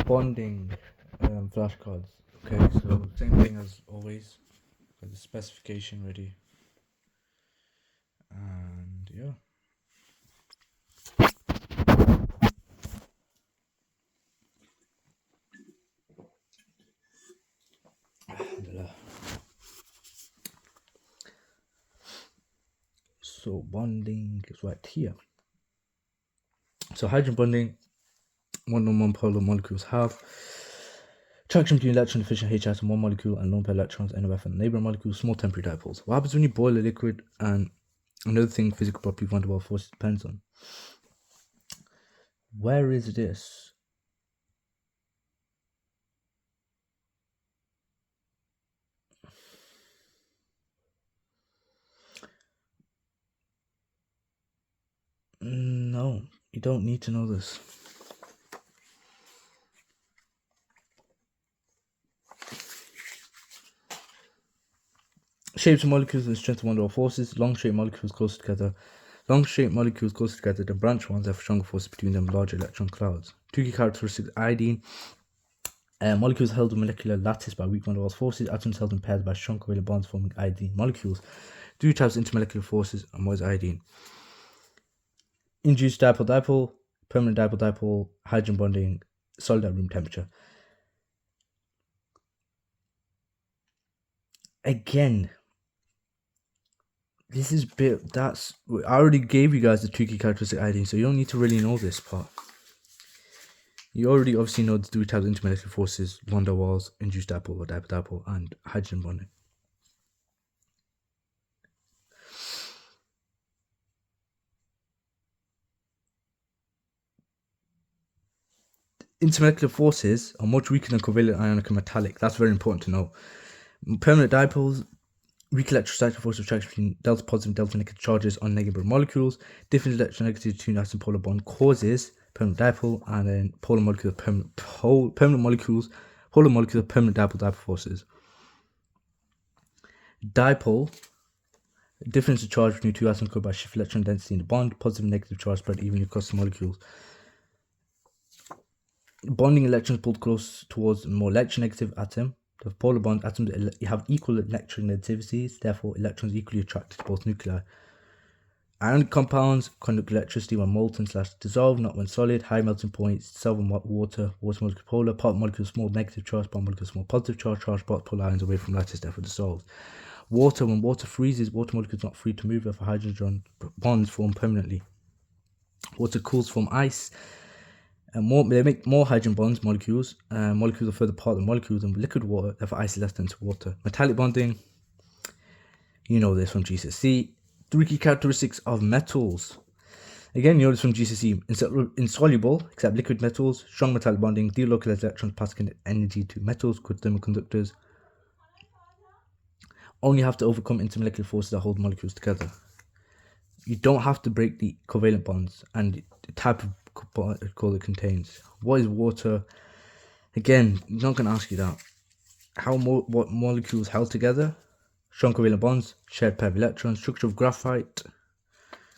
bonding flashcards. Okay, so same thing as always. Got the specification ready, and yeah. So bonding is right here. So hydrogen bonding, one non-polar molecules have attraction between electron deficient H atom one molecule and lone pair electrons NOF and neighboring molecules, small temporary dipoles. What happens when you boil a liquid? And another thing physical property van der Waals forces depends on. Where is this? No, you don't need to know this. Shapes of molecules and strength of van der Waals forces. Long-shaped molecules closer together. Long-shaped molecules closer together than branch ones have stronger forces between them, larger electron clouds. Two key characteristics: iodine. Molecules held in molecular lattice by weak van der Waals forces. Atoms held in pairs by strong covalent bonds forming iodine molecules. Three types of intermolecular forces, and what is iodine? Induced dipole-dipole, permanent dipole-dipole, hydrogen bonding, solid at room temperature. Again, this is I already gave you guys the two key characteristic iodine, so you don't need to really know this part. You already obviously know the three types of intermolecular forces: van der Waals, induced dipole or dipole-dipole, and hydrogen bonding. Intermolecular forces are much weaker than covalent ionic and metallic. That's very important to know. Permanent dipoles, weak electrostatic force of attraction between delta positive and delta negative charges on negative molecules. Different electronegativity between atom polar bond causes permanent dipole, and then polar molecules permanent molecules, polar molecules of permanent dipole forces. Dipole, difference of charge between two atoms caused by shift electron density in the bond. Positive and negative charge spread evenly across the molecules. Bonding electrons pulled close towards a more electronegative atom. The polar bond atoms have equal electronegativities, therefore electrons equally attracted to both nuclei. Ionic compounds conduct electricity when molten/dissolved, not when solid. High melting points, dissolve in water molecule polar, part molecule small negative charge, part molecule small positive charge both polar ions away from lattice, therefore dissolved. Water, when water freezes, water molecules not free to move, therefore hydrogen bonds form permanently. Water cools, form ice. They make more hydrogen bonds, molecules. Molecules are further apart than molecules in liquid water, therefore ice is less dense water. Metallic bonding, you know this from GCSE. Three key characteristics of metals. Again, you know this from GCSE. Insoluble, except liquid metals. Strong metallic bonding. Delocalized electrons pass kinetic energy to metals, good thermal conductors. Only have to overcome intermolecular forces that hold molecules together. You don't have to break the covalent bonds and the type of particle it contains. What is water? Again, I'm not going to ask you that. What molecules held together? Strong covalent bonds, shared pair of electrons. Structure of graphite,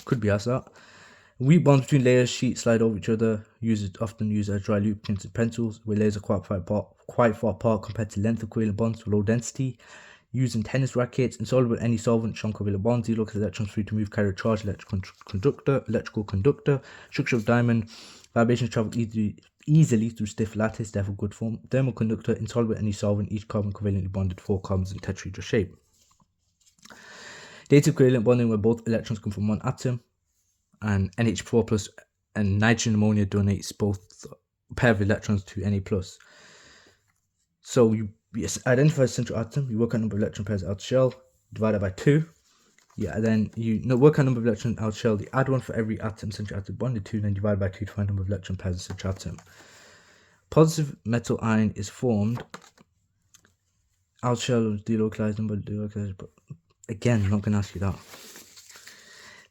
could be asked that. Weak bonds between layers, sheets slide over each other. Often used as dry lubricants and pencils, where layers are quite far apart compared to length of covalent bonds for low density. Used in tennis rackets, insoluble in any solvent, strong covalent bonds, delocalized electrons free to move, carry a charge, electrical conductor. Structure of diamond, vibrations travel easily through stiff lattice, therefore good form. Thermal conductor, insoluble in any solvent, each carbon covalently bonded, 4 carbons in tetrahedral shape. Dative covalent bonding, where both electrons come from one atom, and NH4 plus and nitrogen ammonia donates both pair of electrons to Na+. So you identify the central atom, you work out number of electron pairs out shell, divide that by 2. Yeah, then you work out number of electrons out shell, you add 1 for every atom central atom bonded to, then divide by 2 to find number of electron pairs in central atom. Positive metal ion is formed out shell of delocalized number of delocalized, but again, I'm not going to ask you that.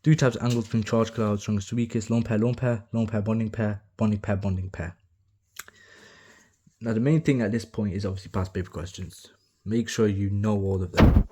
3 types of angles between charge clouds, strongest to weakest: lone pair, bonding pair, bonding pair, bonding pair. Now the main thing at this point is obviously past paper questions. Make sure you know all of them.